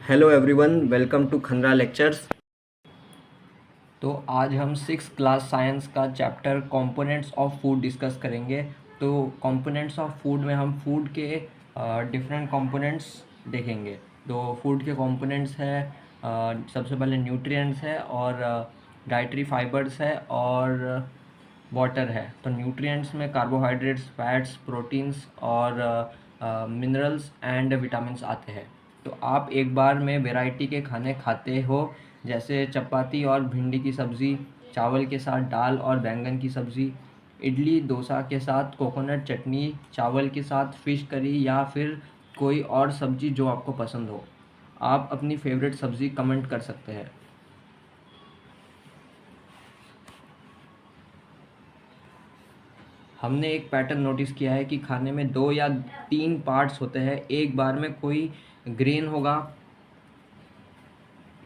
Hello everyone, welcome to Khanna lectures. तो आज हम 6th क्लास साइंस का chapter components of food discuss करेंगे। तो कंपोनेंट्स ऑफ फूड में हम फूड के डिफरेंट कंपोनेंट्स देखेंगे। तो फूड के कंपोनेंट्स है सबसे पहले न्यूट्रिएंट्स है और डाइटरी फाइबर्स है और वाटर है। तो न्यूट्रिएंट्स में कार्बोहाइड्रेट्स, फैट्स, प्रोटीन्स और मिनरल्स एंड विटामिन्स आते हैं। तो आप एक बार में वैरायटी के खाने खाते हो, जैसे चपाती और भिंडी की सब्ज़ी, चावल के साथ दाल और बैंगन की सब्ज़ी, इडली डोसा के साथ कोकोनट चटनी, चावल के साथ फ़िश करी या फिर कोई और सब्ज़ी जो आपको पसंद हो। आप अपनी फेवरेट सब्ज़ी कमेंट कर सकते हैं। हमने एक पैटर्न नोटिस किया है कि खाने में 2 या 3 पार्ट्स होते हैं। एक बार में कोई ग्रेन होगा,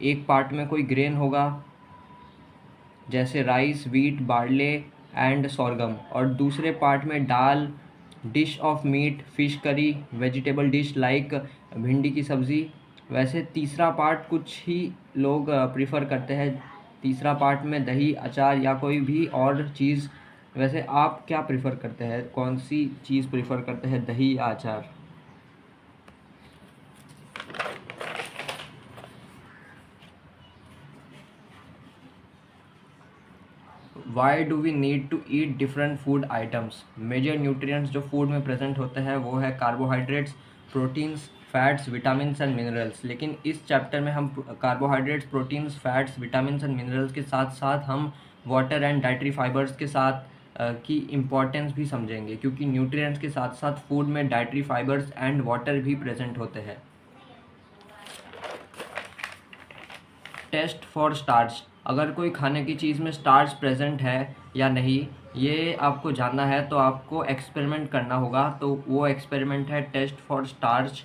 एक पार्ट में कोई ग्रेन होगा जैसे rice, wheat, barley and sorghum, और दूसरे पार्ट में दाल, dish of meat, fish curry, vegetable dish like भिंडी की सब्ज़ी। वैसे तीसरा पार्ट कुछ ही लोग प्रीफर करते हैं, तीसरा पार्ट में दही, अचार या कोई भी और चीज़। वैसे आप क्या प्रीफर करते हैं, कौन सी चीज़ प्रीफर करते हैं, दही या अचार? Why do we need to eat different food items? Major nutrients जो फूड में प्रेजेंट होते हैं वो है carbohydrates, proteins, fats, vitamins and minerals. लेकिन इस चैप्टर में हम carbohydrates, proteins, fats, vitamins and minerals के साथ साथ हम वाटर एंड डाइटरी फाइबर्स के साथ की इम्पॉर्टेंस भी समझेंगे, क्योंकि न्यूट्रिएंट्स के साथ साथ फूड में डाइटरी फाइबर्स एंड वाटर भी प्रेजेंट होते हैं। टेस्ट फॉर स्टार्च, अगर कोई खाने की चीज़ में स्टार्च प्रेजेंट है या नहीं ये आपको जानना है तो आपको एक्सपेरिमेंट करना होगा। तो वो एक्सपेरिमेंट है टेस्ट फॉर स्टार्च।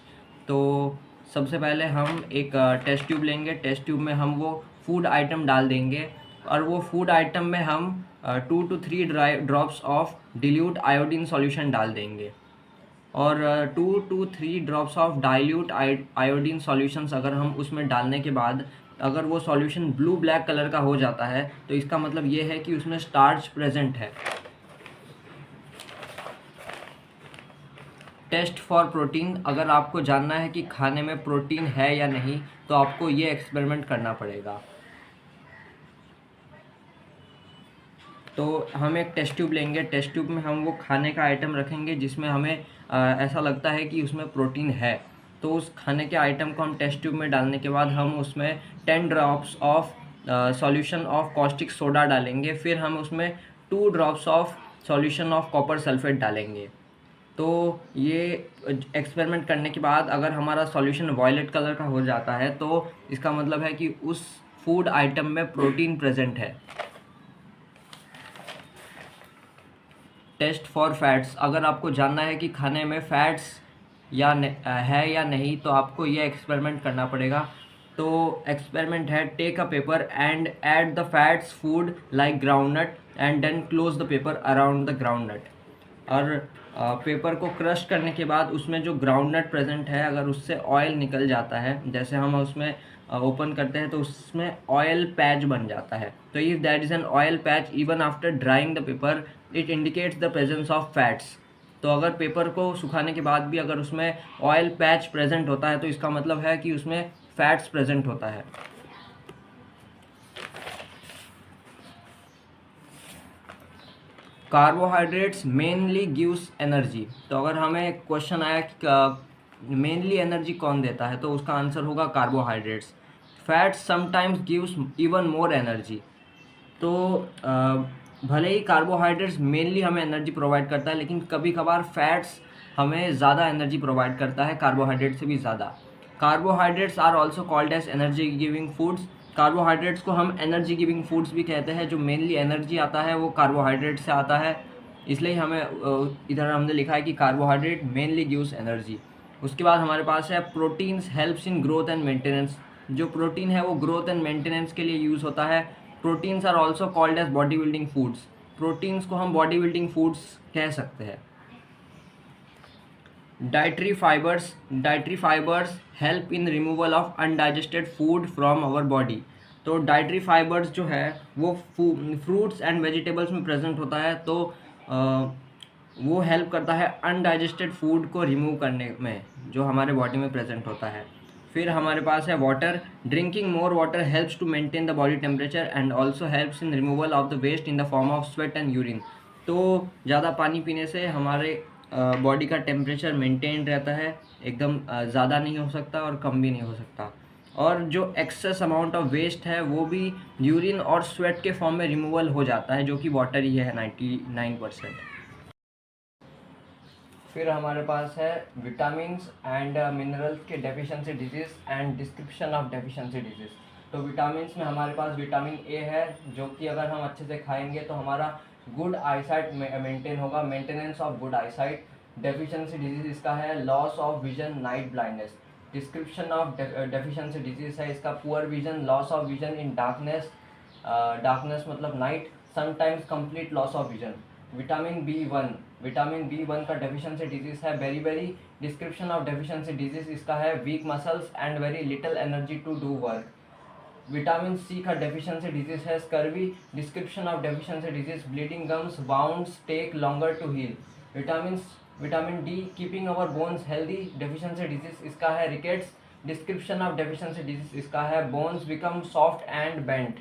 तो सबसे पहले हम एक टेस्ट ट्यूब लेंगे। टेस्ट ट्यूब में हम वो फूड आइटम डाल देंगे और वो फूड आइटम में हम 2 to 3 drops of dilute iodine solution डाल देंगे। और 2 to 3 drops of dilute iodine solutions अगर हम उसमें डालने के बाद अगर वो सॉल्यूशन ब्लू ब्लैक कलर का हो जाता है तो इसका मतलब ये है कि उसमें स्टार्च प्रेजेंट है। टेस्ट फॉर प्रोटीन, अगर आपको जानना है कि खाने में प्रोटीन है या नहीं तो आपको ये एक्सपेरिमेंट करना पड़ेगा। तो हम एक टेस्ट ट्यूब लेंगे। टेस्ट ट्यूब में हम वो खाने का आइटम रखेंगे जिसमें हमें ऐसा लगता है कि उसमें प्रोटीन है। तो उस खाने के आइटम को हम टेस्ट ट्यूब में डालने के बाद हम उसमें 10 drops of solution of caustic soda डालेंगे। फिर हम उसमें 2 drops of solution of copper sulphate डालेंगे। तो ये एक्सपेरिमेंट करने के बाद अगर हमारा सॉल्यूशन वॉयलेट कलर का हो जाता है तो इसका मतलब है कि उस फूड आइटम में प्रोटीन प्रेजेंट है। टेस्ट फॉर फैट्स, अगर आपको जानना है कि खाने में फैट्स है या नहीं तो आपको ये एक्सपेरिमेंट करना पड़ेगा। तो एक्सपेरिमेंट है take a paper and add the fats food like groundnut and then close the paper around the groundnut. और पेपर को क्रश करने के बाद उसमें जो ग्राउंडनट प्रेजेंट है अगर उससे ऑयल निकल जाता है, जैसे हम उसमें ओपन करते हैं तो उसमें ऑयल पैच बन जाता है। तो if that is an oil patch even after drawing the paper it indicates the presence of fats. तो अगर पेपर को सुखाने के बाद भी अगर उसमें ऑयल पैच प्रेजेंट होता है तो इसका मतलब है कि उसमें फैट्स प्रेजेंट होता है। Carbohydrates mainly gives energy. तो अगर हमें क्वेश्चन आया कि मेनली एनर्जी कौन देता है तो उसका आंसर होगा carbohydrates. Fats sometimes gives even more energy. तो भले ही कार्बोहाइड्रेट्स मेनली हमें एनर्जी प्रोवाइड करता है लेकिन कभी कभार फैट्स हमें ज़्यादा एनर्जी प्रोवाइड करता है कार्बोहाइड्रेट से भी ज़्यादा। Carbohydrates are also called as energy giving foods. Carbohydrates को हम एनर्जी गिविंग फूड्स भी कहते हैं। जो मेनली एनर्जी आता है वो कार्बोहाइड्रेट से आता है, इसलिए हमें इधर हमने लिखा है कि कार्बोहाइड्रेट मेनली गिव्स एनर्जी। उसके बाद हमारे पास है proteins helps in growth and maintenance. जो प्रोटीन है वो ग्रोथ एंड मेंटेनेंस के लिए यूज़ होता है। Proteins are also called as body building foods. Proteins को हम बॉडी बिल्डिंग फूड्स कह सकते हैं। Dietary fibres help in removal of undigested food from our body. तो डाइटरी फाइबर्स जो है वो फ्रूट्स एंड वेजिटेबल्स में प्रेजेंट होता है, तो वो हेल्प करता है अनडाइजेस्टेड फूड को रिमूव करने में, जो हमारे बॉडी में प्रेजेंट होता है। फिर हमारे पास है water. Drinking more water helps to maintain the body temperature and also helps in removal of the waste in the form of sweat and urine. तो ज़्यादा पानी पीने से हमारे बॉडी का टेम्परेचर मेंटेन रहता है, एकदम ज़्यादा नहीं हो सकता और कम भी नहीं हो सकता। और जो एक्सेस अमाउंट ऑफ वेस्ट है वो भी यूरिन और स्वेट के फॉर्म में रिमूवल हो जाता है, जो कि वाटर ही है 99%। फिर हमारे पास है विटामिन्स एंड मिनरल्स के deficiency disease and description of deficiency disease. तो विटामिन्स में हमारे पास विटामिन ए है, जो कि अगर हम अच्छे से खाएंगे तो हमारा गुड आईसाइट मेंटेन होगा, maintenance of good eyesight. Deficiency disease इसका है loss of vision, night blindness. Description of deficiency disease है इसका poor vision, loss of vision in darkness, darkness मतलब night, sometimes complete loss of vision. Vitamin B one का deficiency disease है beriberi. Description of deficiency disease इसका है weak muscles and very little energy to do work. Vitamin C का deficiency disease है scurvy. Description of deficiency disease bleeding gums, wounds take longer to heal. Vitamin D keeping our bones healthy. Deficiency disease इसका है rickets. Description of deficiency disease इसका है bones become soft and bent.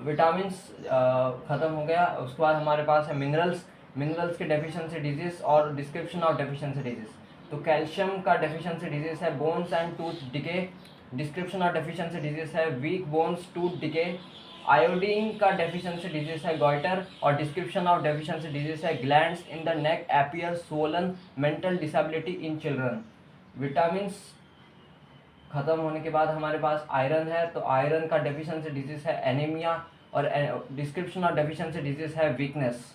Vitamins ख़त्म हो गया। उसके बाद हमारे पास है मिनरल्स के डेफिशिएंसी डिजीज़ और डिस्क्रिप्शन ऑफ डेफिशिएंसी डिजीज़। तो कैल्शियम का डेफिशिएंसी डिजीज़ है bones and tooth decay. Description of deficiency disease है weak bones, tooth decay. Iodine का डेफिशिएंसी डिजीज़ है गॉइटर और डिस्क्रिप्शन ऑफ डेफिशिएंसी डिजीज़ है glands in the neck appear swollen, mental disability in children. Vitamins ख़त्म होने के बाद हमारे पास आयरन है, तो आयरन का डेफिशिएंसी डिजीज़ है एनीमिया और डिस्क्रिप्शन ऑफ डेफिशिएंसी डिजीज़ है वीकनेस।